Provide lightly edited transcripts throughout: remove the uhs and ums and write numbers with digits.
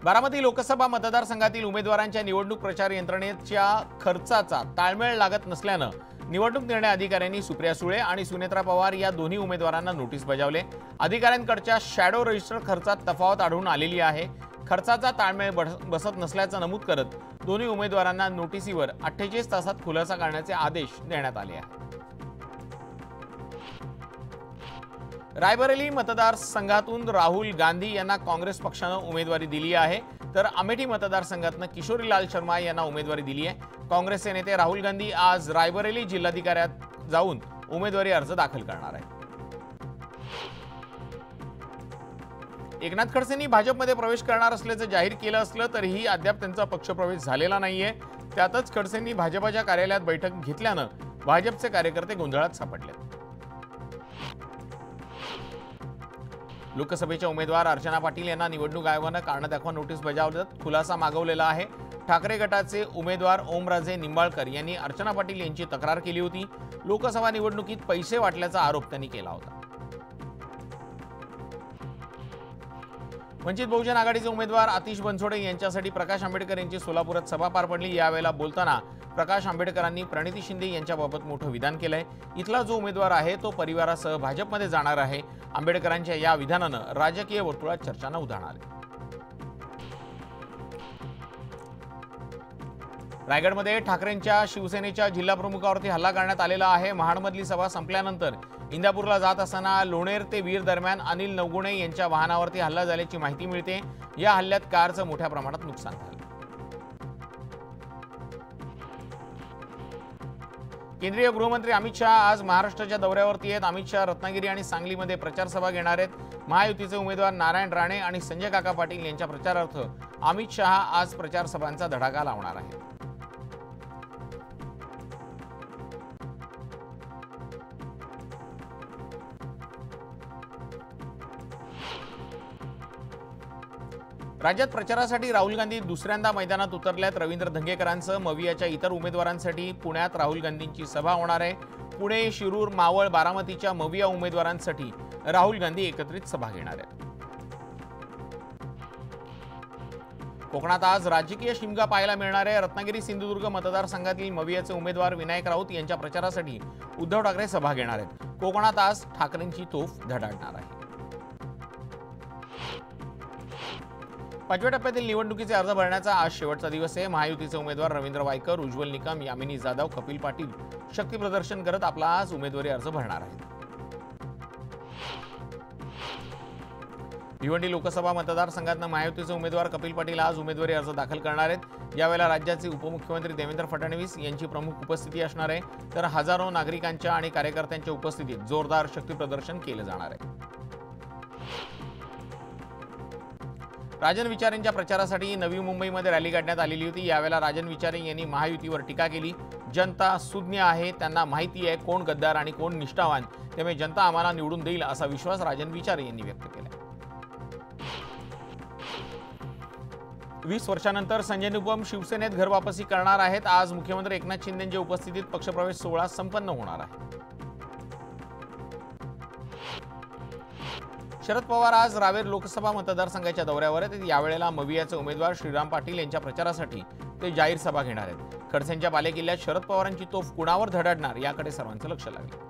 बारामती लोकसभा मतदारसंघातील उमेदवारांच्या निवडणूक प्रचार यंत्रणेच्या खर्चाचा ताळमेळ लागत नसल्यानं निवडणूक निर्णय अधिकाऱ्यांनी सुप्रिया सुळे आणि सुनेत्रा पवार या दोन्ही उमेदवारांना नोटीस बजावले। अधिकाऱ्यांकडच्या शॅडो रजिस्टर खर्चात तफावत आढळून आलेली आहे। खर्चाचा ताळमेळ बसत नसल्याचं नमूद करत दोन्ही उमेदवारांना नोटीसीवर 48 तासात खुलासा करण्याचे आदेश देण्यात आले आहेत। रायबरेली मतदारसंघातून राहुल गांधी यांना काँग्रेस पक्षानं उमेदवारी दिली आहे, तर अमेठी मतदारसंघातून किशोरीलाल शर्मा यांना उमेदवारी दिली आहे। काँग्रेसचे नेते राहुल गांधी आज रायबरेली जिल्हाधिकाऱ्यात जाऊन उमेदवारी अर्ज दाखल करणार आहेत। एकनाथ खडसेंनी भाजपमध्ये प्रवेश करणार असल्याचं जाहीर केलं असलं तरीही अद्याप त्यांचा पक्षप्रवेश झालेला नाहीये। त्यातच खडसेंनी भाजपच्या कार्यालयात बैठक घेतल्यानं भाजपचे कार्यकर्ते गोंधळात सापडले। लोकसभेच्या उमेदवार अर्चना पाटील यांना निवडणूक आयोगानं कारण दाखवा नोटीस बजावत खुलासा मागवलेला आहे। ठाकरे गटाचे उमेदवार ओमराजे निंबाळकर यांनी अर्चना पाटील यांची तक्रार केली होती। लोकसभा निवडणुकीत पैसे वाटल्याचा आरोप त्यांनी केला होता। वंचित बहुजन आघाडीचे उमेदवार आतिश बनसोडे यांच्यासाठी प्रकाश आंबेडकर यांची सोलापुरात सभा पार पडली। यावेळेला बोलताना प्रकाश आंबेडकरांनी प्रणिती शिंदे यांच्याबाबत मोठं विधान केलंय। इथला जो उमेदवार आहे तो परिवारासह भाजपमध्ये जाणार आहे। आंबेडकरांच्या या विधानानं राजकीय वर्तुळात चर्चांना उधाण आले। रायगडमध्ये ठाकरेंच्या शिवसेनेच्या जिल्हाप्रमुखावरती हल्ला करण्यात आलेला आहे। महाडमधली सभा संपल्यानंतर इंदापूरला जात असताना लोणेर ते वीर दरम्यान अनिल नवगुणे यांच्या वाहनावरती हल्ला झाल्याची माहिती मिळते। या हल्ल्यात कारचं मोठ्या प्रमाणात नुकसान झालं। केंद्रीय गृहमंत्री अमित शहा आज महाराष्ट्राच्या दौऱ्यावरती आहेत। अमित शहा रत्नागिरी आणि सांगलीमध्ये प्रचार सभा घेणार आहेत। महायुतीचे उमेदवार नारायण राणे आणि संजय काका पाटील यांच्या प्रचारार्थ अमित शहा आज प्रचार सभांचा धडाका लावणार आहेत। राज्यात प्रचारासाठी राहुल गांधी दुसऱ्यांदा मैदानात उतरल्यात। रवींद्र धंगेकरांसह मवियाच्या इतर उमेदवारांसाठी पुण्यात राहुल गांधींची सभा होणार आहे। पुणे, शिरूर, मावळ, बारामतीच्या मविया उमेदवारांसाठी राहुल गांधी एकत्रित सभा घेणार आहेत। कोकणात आज राजकीय शिमगा पाहायला मिळणार आहे। रत्नागिरी सिंधुदुर्ग मतदारसंघातील मवियाचे उमेदवार विनायक राऊत यांच्या प्रचारासाठी उद्धव ठाकरे सभा घेणार आहेत। कोकणात आज ठाकरेंची तोफ धडाडणार आहे। 5व्या टप्प्यातील निवडणुकीचे अर्ज भरण्याचा आज शेवटचा दिवस आहे। महायुतीचे उमेदवार रवींद्र वायकर, उज्ज्वल निकम, यामिनी जाधव, कपिल पाटील शक्ती प्रदर्शन करत आपला आज उमेदवारी अर्ज भरणार आहेत। भिवंडी लोकसभा मतदारसंघातून महायुतीचे उमेदवार कपिल पाटील आज उमेदवारी अर्ज दाखल करणार आहेत। यावेळेला राज्याचे उपमुख्यमंत्री देवेंद्र फडणवीस यांची प्रमुख उपस्थिती असणार आहे, तर हजारो नागरिकांच्या आणि कार्यकर्त्यांच्या उपस्थितीत जोरदार शक्ती प्रदर्शन केले जाणार आहे। राजन विचारेंच्या प्रचारासाठी नवी मुंबईमध्ये रॅली काढण्यात आलेली होती। यावेळेला राजन विचारे यांनी महायुतीवर टीका केली। जनता सुज्ञ आहे, त्यांना माहिती आहे कोण गद्दार आणि कोण निष्ठावान, त्यामुळे जनता आम्हाला निवडून देईल असा विश्वास राजन विचारे यांनी व्यक्त केला। 20 वर्षांनंतर संजय निरुपम शिवसेनेत घरवापसी करणार आहेत। आज मुख्यमंत्री एकनाथ शिंदेंच्या उपस्थितीत पक्षप्रवेश सोहळा संपन्न होणार आहे। शरद पवार आज रावेर लोकसभा मतदारसंघाच्या दौऱ्यावर आहेत। यावेळेला मवियाचे उमेदवार श्रीराम पाटील यांच्या प्रचारासाठी ते जाहीर सभा घेणार आहेत। खडसेंच्या बालेकिल्ल्यात शरद पवारांची तोफ कुणावर धडाडणार याकडे सर्वांचं लक्ष लागलं।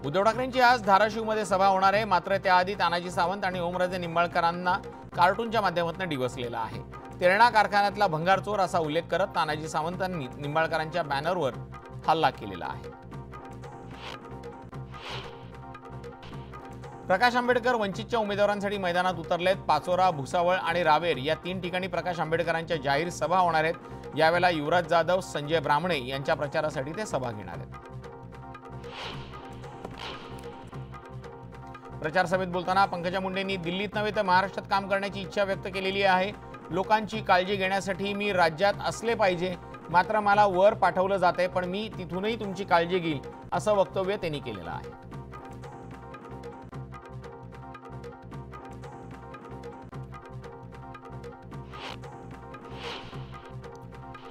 उद्धव ठाकरेंची आज धाराशिवमध्ये सभा होणार आहे, मात्र त्याआधी तानाजी सावंत आणि ओमराजे निंबाळकरांना कार्टूनच्या माध्यमातून डिवचलेला आहे। तेरणा कारखान्यातला भंगारचोर असा उल्लेख करत तानाजी सावंतांनी निंबाळकरांच्या बॅनरवर हल्ला केलेला आहे। प्रकाश आंबेडकर वंचितच्या उमेदवारांसाठी मैदानात उतरलेत। पाचोरा, भुसावळ आणि रावेर या 3 ठिकाणी प्रकाश आंबेडकरांच्या जाहीर सभा होणार आहेत। यावेळेला युवराज जाधव, संजय ब्राह्मणे यांच्या प्रचारासाठी ते सभा घेणार आहेत। प्रचार सभेत बोलताना पंकजा मुंडेंनी दिल्लीत नव्हे तर महाराष्ट्रात काम करण्याची इच्छा व्यक्त केलेली आहे। लोकांची काळजी घेण्यासाठी मी राज्यात असले पाहिजे, मात्र मला वर पाठवलं जाते, पण मी तिथूनही तुमची काळजी घेईल असं वक्तव्य त्यांनी केलेलं आहे।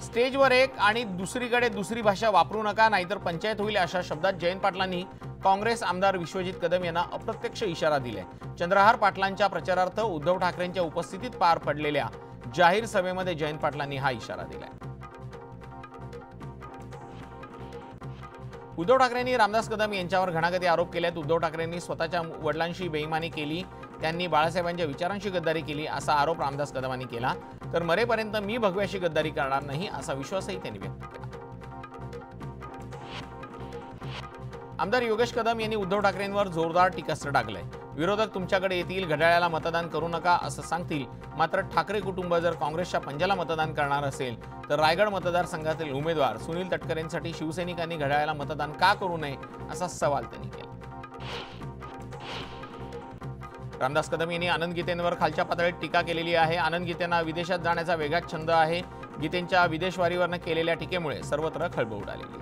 स्टेजवर एक आणि दुसरीकडे दुसरी भाषा वापरू नका, नाहीतर पंचायत होईल अशा शब्दात जयंत पाटलांनी काँग्रेस आमदार विश्वजित कदम यांना अप्रत्यक्ष इशारा दिलाय. चंद्रहार पाटलांच्या प्रचारार्थ उद्धव ठाकरेंच्या उपस्थितीत पार पडलेल्या जाहीर सभेमध्ये जयंत पाटलांनी हा इशारा दिलाय. उद्धव ठाकरेंनी रामदास कदम यांच्यावर घणाघाती आरोप केलेत. उद्धव ठाकरेंनी स्वतःच्या वडिलांशी बेईमानी केली, त्यांनी बाळासाहेबांच्या विचारांशी गद्दारी केली असा आरोप रामदास कदमांनी केला. तर मरेपर्यंत मी भगव्याशी गद्दारी करणार नाही असा विश्वासही त्यांनी व्यक्त केला. आमदार योगेश कदम यांनी उद्धव ठाकरेंवर जोरदार टीकास्त्र टाकलंय. विरोधक तुमच्याकडे येतील, घड्याळाला मतदान करू नका असं सांगतील, मात्र ठाकरे कुटुंब जर काँग्रेसच्या पंजाला मतदान करणार असेल तर रायगड मतदारसंघातील उमेदवार सुनील तटकरेंसाठी शिवसैनिकांनी घड्याळाला मतदान का करू नये असा सवाल त्यांनी केला. रामदास कदम यांनी आनंद गीतेंवर खालच्या पातळीत टीका केलेली आहे. आनंद गीतेंना विदेशात जाण्याचा वेगळाच छंद आहे. गीतेंच्या विदेशवारीवरनं केलेल्या टीकेमुळे सर्वत्र खळबळ उडालेली.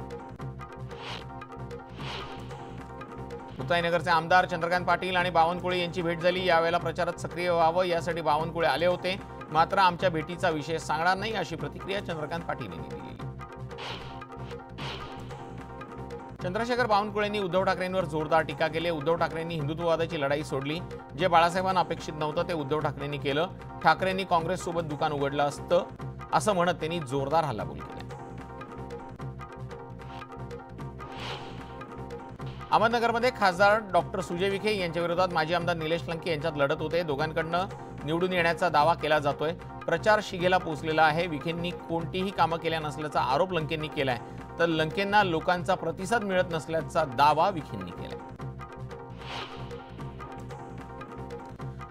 मुक्ताईनगरचे आमदार चंद्रकांत पाटील आणि बावनकुळे यांची भेट झाली. यावेळेला प्रचारात सक्रिय व्हावं यासाठी बावनकुळे आले होते, मात्र आमच्या भेटीचा विषय सांगणार नाही अशी प्रतिक्रिया चंद्रकांत पाटील यांनी दिली. चंद्रशेखर बावनकुळेंनी उद्धव ठाकरेंवर जोरदार टीका केली. उद्धव ठाकरेंनी हिंदुत्ववादाची लढाई सोडली. जे बाळासाहेबांना अपेक्षित नव्हतं ते उद्धव ठाकरेंनी केलं. ठाकरेंनी काँग्रेससोबत दुकान उघडलं असतं असं म्हणत त्यांनी जोरदार हल्लाबोल केला. अहमदनगरमध्ये खासदार डॉक्टर सुजय विखे यांच्या विरोधात माजी आमदार निलेश लंके यांच्यात लढत होते. दोघांकडनं निवडून येण्याचा दावा केला जातोय. प्रचार शिगेला पोहोचलेला आहे. विखेंनी कोणतीही कामं केल्या नसल्याचा आरोप लंकेंनी केलाय, तर लंकेंना लोकांचा प्रतिसाद मिळत नसल्याचा दावा विखेंनी केलाय.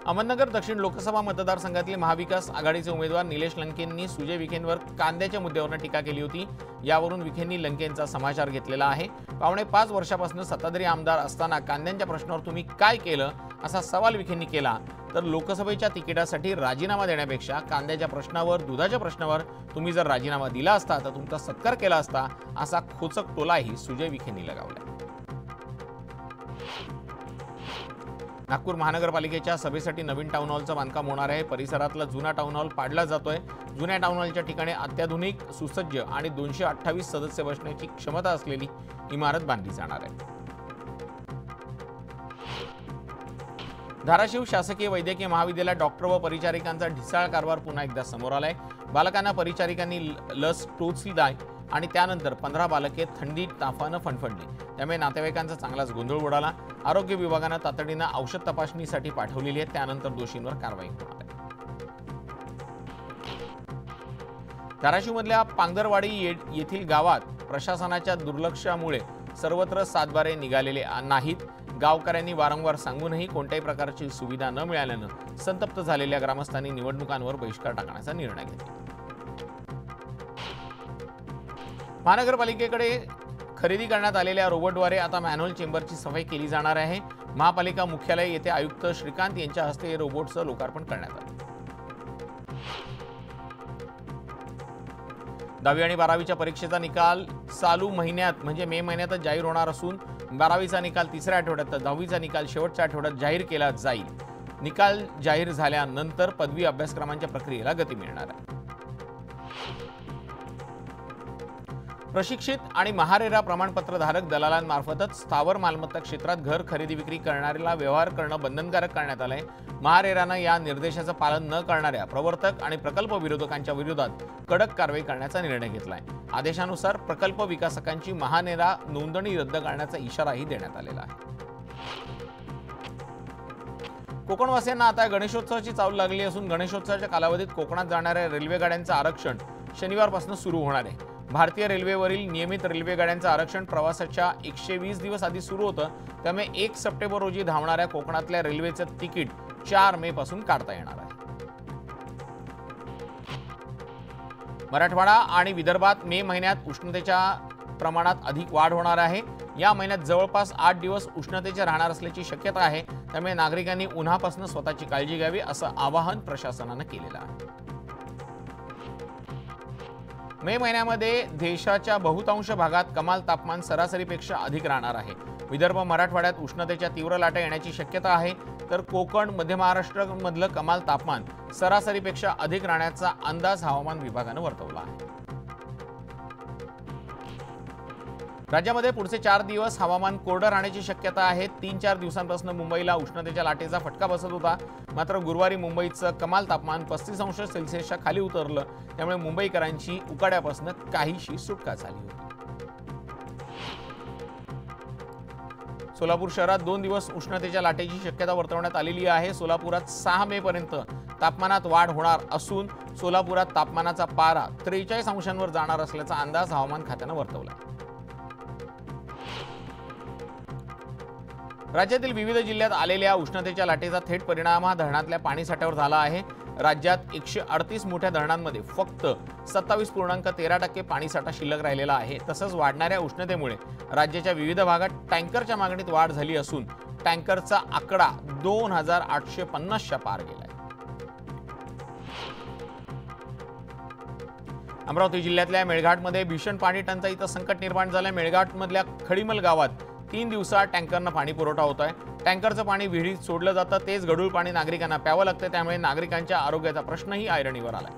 अहमदनगर दक्षिण लोकसभा मतदारसंघातील महाविकास आघाडीचे उमेदवार निलेश लंकेंनी सुजय विखेंवर कांद्याच्या मुद्द्यावर टीका केली होती. यावरून विखेंनी लंकेंचा समाचार घेतलेला आहे. पावणे 5 वर्षापासून सत्ताधारी आमदार असताना कांद्यांच्या प्रश्नावर तुम्ही काय केलं असा सवाल विखेंनी केला. तर लोकसभेच्या तिकिटासाठी राजीनामा देण्यापेक्षा कांद्याच्या प्रश्नावर, दुधाच्या प्रश्नावर तुम्ही जर राजीनामा दिला असता तर तुमचा सत्कार केला असता असा खोचक टोलाही सुजय विखेंनी लगावला. नागपूर महानगरपालिकेच्या सभेसाठी नवीन टाउन हॉलचं बांधकाम होणार आहे. परिसरातला जुना टाउन हॉल पाडला जातोय. जुन्या टाउन हॉलच्या ठिकाणी अत्याधुनिक, सुसज्ज आणि 228 सदस्य बसण्याची क्षमता असलेली इमारत बांधली जाणार आहे. धाराशिव शासकीय वैद्यकीय महाविद्यालयात डॉक्टर व परिचारिकांचा ढिसाळ कारभार पुन्हा एकदा समोर आलाय. बालकांना परिचारिकांनी लस टोचली आणि त्यानंतर 15 बालके थंडीत तापानं फणफणली. त्यामुळे नातेवाईकांचा चांगलाच गोंधळ उडाला. आरोग्य विभागानं तातडीनं औषध तपासणीसाठी पाठवलेली आहे. त्यानंतर दोषींवर कारवाई होणार आहे. धाराशिवमधल्या पांगरवाडी येथील गावात प्रशासनाच्या दुर्लक्षामुळे सर्वत्र सातबारे निघालेले नाहीत. गावकऱ्यांनी वारंवार सांगूनही कोणत्याही प्रकारची सुविधा न मिळाल्यानं संतप्त झालेल्या ग्रामस्थांनी निवडणुकांवर बहिष्कार टाकण्याचा निर्णय घेतला. महानगरपालिकेकडे खरेदी करण्यात आलेल्या रोबोटद्वारे आता मॅन्युअल चेंबरची सफाई केली जाणार आहे. महापालिका मुख्यालय येथे आयुक्त श्रीकांत यांच्या हस्ते हे रोबोटचं लोकार्पण करण्यात आलं. 10वी आणि 12वीच्या परीक्षेचा निकाल चालू महिन्यात म्हणजे मे महिन्यातच जाहीर होणार असून 12वीचा निकाल 3ऱ्या आठवड्यात तर 10वीचा निकाल शेवटच्या आठवड्यात जाहीर केला जाईल. निकाल जाहीर झाल्यानंतर पदवी अभ्यासक्रमांच्या प्रक्रियेला गती मिळणार आहे. प्रशिक्षित आणि महारेरा प्रमाणपत्रधारक दलालांमार्फतच स्थावर मालमत्ता क्षेत्रात घर खरेदी विक्री करणाऱ्याला व्यवहार करणं बंधनकारक करण्यात आलंय. महारेरानं या निर्देशाचं पालन न करणाऱ्या प्रवर्तक आणि प्रकल्प विरोधकांच्या विरोधात कडक कारवाई करण्याचा निर्णय घेतलाय. आदेशानुसार प्रकल्प विकासकांची महारेरा नोंदणी रद्द करण्याचा इशाराही देण्यात आलेला आहे. कोकणवासियांना आता गणेशोत्सवाची चाहूल लागली असून गणेशोत्सवाच्या कालावधीत कोकणात जाणाऱ्या रेल्वे गाड्यांचं आरक्षण शनिवारपासून सुरू होणार आहे. भारतीय रेल्वेवरील नियमित रेल्वे गाड्यांचं आरक्षण प्रवासाच्या 120 दिवस आधी सुरू होतं. त्यामुळे 1 सप्टेंबर रोजी धावणाऱ्या कोकणातल्या रेल्वेचं तिकीट 4 मे पासून काढता येणार आहे. मराठवाडा आणि विदर्भात मे महिन्यात उष्णतेच्या प्रमाणात अधिक वाढ होणार आहे. या महिन्यात जवळपास 8 दिवस उष्णतेचे राहणार असल्याची शक्यता आहे. त्यामुळे नागरिकांनी उन्हापासून स्वतःची काळजी घ्यावी असं आवाहन प्रशासनानं केलेलं आहे. मे महिन्यामध्ये देशाच्या बहुतांश भागात कमाल तापमान सरासरीपेक्षा अधिक राहणार आहे. विदर्भ मराठवाड्यात उष्णतेच्या तीव्र लाटा येण्याची शक्यता आहे. तर कोकण, मध्य महाराष्ट्रामधलं कमाल तापमान सरासरीपेक्षा अधिक राहण्याचा अंदाज हवामान विभागानं वर्तवला आहे. राज्यामध्ये पुढचे 4 दिवस हवामान कोरडं राहण्याची शक्यता आहे। 3-4 दिवसांपासून मुंबईला उष्णतेच्या लाटेचा फटका बसत होता, मात्र गुरुवारी मुंबईचं कमाल तापमान 35 अंश सेल्सिअसच्या खाली उतरलं, त्यामुळे मुंबईकरांची उकाड्यापासून काहीशी सुटका झाली होती। सोलापूर शहरात 2 दिवस उष्णतेच्या लाटेची शक्यता वर्तवण्यात आलेली आहे। सोलापुरात 6 मे पर्यंत तापमानात वाढ होणार असून सोलापुरात तापमानाचा पारा 43 अंशांवर जाणार असल्याचा अंदाज हवामान खात्यानं वर्तवला। राज्यातील विविध जिल्ह्यात आलेल्या उष्णतेच्या लाटेचा थेट परिणाम हा धरणातल्या पाणीसाठ्यावर झाला आहे। राज्यात 138 मोठ्या धरणांमध्ये फक्त 27.13% पाणीसाठा शिल्लक राहिलेला आहे। तसंच वाढणाऱ्या उष्णतेमुळे राज्याच्या विविध भागात टँकरच्या मागणीत वाढ झाली असून टँकरचा आकडा 2850च्या पार गेलाय। अमरावती जिल्ह्यातल्या मेळघाटमध्ये भीषण पाणी टंचाईचं संकट निर्माण झालंय। मेळघाटमधल्या खडीमल गावात 3 दिवसात टँकरनं पाणी पुरवठा होत आहे। टँकरचं पाणी विहिरीत सोडलं जातं, तेच गढूळ पाणी नागरिकांना प्यावं लागतं, त्यामुळे नागरिकांच्या आरोग्याचा प्रश्नही ऐरणीवर आलाय।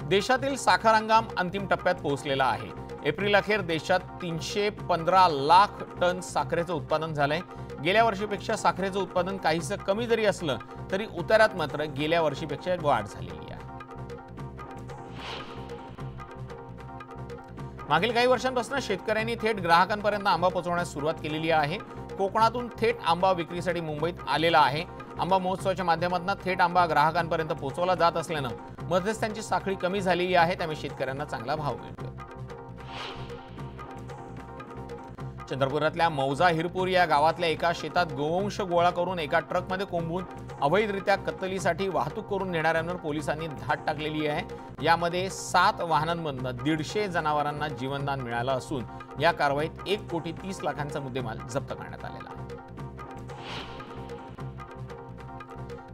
देशातील साखर हंगाम अंतिम टप्प्यात पोहोचलेला आहे। एप्रिल अखेर देशात 315 लाख टन साखरेचं उत्पादन झालंय। गेल्या वर्षीपेक्षा साखरेचं उत्पादन काहीसं कमी जरी असलं तरी उतारात मात्र गेल्या वर्षीपेक्षा वाढ झालेली आहे। मागील काही वर्षांपासून शेतकऱ्यांनी थेट ग्राहकांपर्यंत आंबा पोहोचवण्यास सुरुवात केलेली आहे। कोकणातून थेट आंबा विक्रीसाठी मुंबईत आलेला आहे। आंबा महोत्सवाच्या माध्यमातून थेट आंबा ग्राहकांपर्यंत पोहोचवला जात असल्यानं मध्यस्थांची साखळी कमी झालेली आहे, त्यामुळे शेतकऱ्यांना चांगला भाव मिळतोय। चंद्रपुरातल्या मौजा हिरपूर या गावातल्या एका शेतात गोवंश गोळा करून एका ट्रकमध्ये कोंबून अवैधरित्या कत्तलीसाठी वाहतूक करून नेणाऱ्यांवर पोलिसांनी धाड टाकलेली आहे। यामध्ये 7 वाहनांमधून 150 जनावरांना जीवनदान मिळालं असून या कारवाईत 1,30 लाखांचा मुद्देमाल जप्त करण्यात आलेला आहे।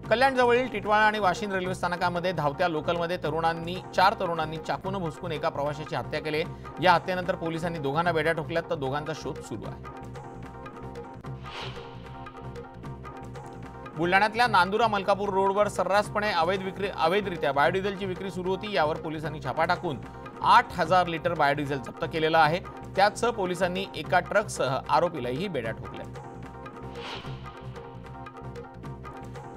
कल्याणजवळील टिटवाळा आणि वाशिंद रेल्वे स्थानकामध्ये धावत्या लोकलमध्ये 4 तरुणांनी चाकून भुसकून एका प्रवाशाची हत्या केली। या हत्येनंतर पोलिसांनी दोघांना बेड्या ठोकल्यात, तर दोघांचा शोध सुरू आहे। बुलढाण्यातल्या नांदुरा मलकापूर रोडवर सर्रासपणे अवैधरित्या बायोडिझेलची विक्री सुरू होती। यावर पोलिसांनी छापा टाकून 8000 लिटर बायोडिझेल जप्त केलेलं आहे। त्याचसह पोलिसांनी एका ट्रकसह आरोपीलाही बेड्या ठोकल्या।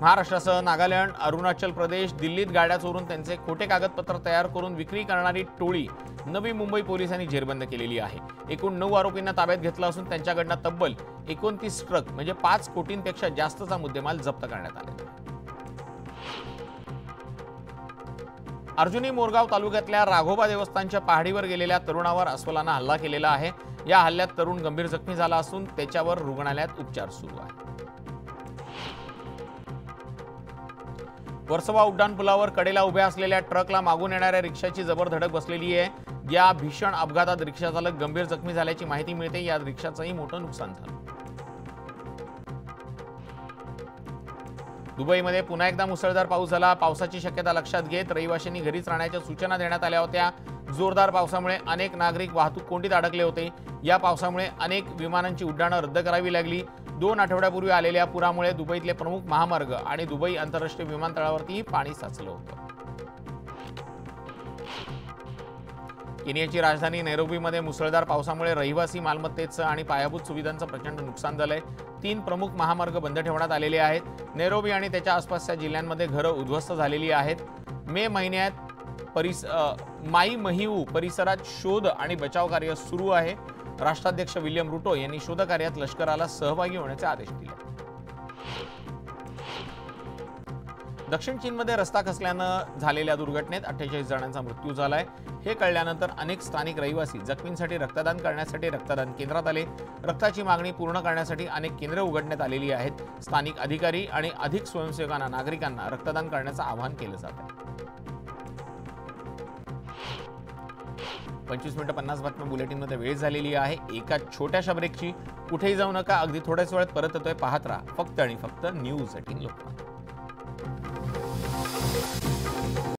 महाराष्ट्रासह नागालँड, अरुणाचल प्रदेश, दिल्लीत गाड्या चोरून त्यांचे खोटे कागदपत्र तयार करून विक्री करणारी टोळी नवी मुंबई पोलिसांनी जेरबंद केलेली आहे। एकूण 9 आरोपींना ताब्यात घेतलं असून त्यांच्याकडनं तब्बल 29 ट्रक म्हणजे 5 कोटींपेक्षा जास्तचा मुद्देमाल जप्त करण्यात आलेला आहे। अर्जुनी मोरगाव तालुक्यातल्या राघोबा देवस्थानच्या पहाडीवर गेलेल्या तरुणावर अस्वलानं हल्ला केलेला आहे। या हल्ल्यात तरुण गंभीर जखमी झाला असून त्याच्यावर रुग्णालयात उपचार सुरू आहेत। वर्सोवा उड्डाणपुलावर कडेला उभ्या असलेल्या ट्रकला मागून येणाऱ्या रिक्षाची जबर धडक बसलेली आहे। या भीषण अपघातात रिक्षा चालक गंभीर जखमी झाल्याची माहिती मिळते। या रिक्षाचंही मोठं नुकसान झालं। दुबईमध्ये पुन्हा एकदा मुसळधार पाऊस झाला। पावसाची शक्यता लक्षात घेत रहिवाशांनी घरीच राहण्याच्या सूचना देण्यात आल्या होत्या। जोरदार पावसामुळे अनेक नागरिक वाहतूक कोंडीत अडकले होते। या पावसामुळे अनेक विमानांची उड्डाणं रद्द करावी लागली। 2 आठवड्यापूर्वी आलेल्या पुरामुळे दुबईतले प्रमुख महामार्ग आणि दुबई आंतरराष्ट्रीय विमानतळावरती पाणी साचलं होतं। केनियाची राजधानी नैरोबीमध्ये मुसळधार पावसामुळे रहिवासी मालमत्तेचं आणि पायाभूत सुविधांचं प्रचंड नुकसान झालंय। 3 प्रमुख महामार्ग बंद ठेवण्यात आलेले आहेत। नैरोबी आणि त्याच्या आसपासच्या जिल्ह्यांमध्ये घरं उद्ध्वस्त झालेली आहेत। मे महिन्यात माई महिऊ परिसरात शोध आणि बचाव कार्य सुरू आहे। राष्ट्राध्यक्ष विलियम रुटो यांनी शोध कार्यात लष्कराला सहभागी होण्याचे आदेश दिले। दक्षिण चीनमध्ये रस्ता खचल्यानं झालेल्या दुर्घटनेत 48 जणांचा मृत्यू झालाय। हे कळल्यानंतर अनेक स्थानिक रहिवासी जखमींसाठी रक्तदान करण्यासाठी रक्तदान केंद्रात आले। रक्ताची मागणी पूर्ण करण्यासाठी अनेक केंद्रे उघडण्यात आलेली आहेत। स्थानिक अधिकारी आणि अधिक स्वयंसेवकांना नागरिकांना रक्तदान करण्याचं आवाहन केलं जात आहे। 25 मिनिटं 50 बातम्या बुलेटिनमध्ये वेळ झालेली आहे। एका छोट्याशा ब्रेकची कुठेही जाऊ नका, अगदी थोड्याच वेळात परत येतोय। पाहत राहा फक्त आणि फक्त न्यूज 18 लोकमत।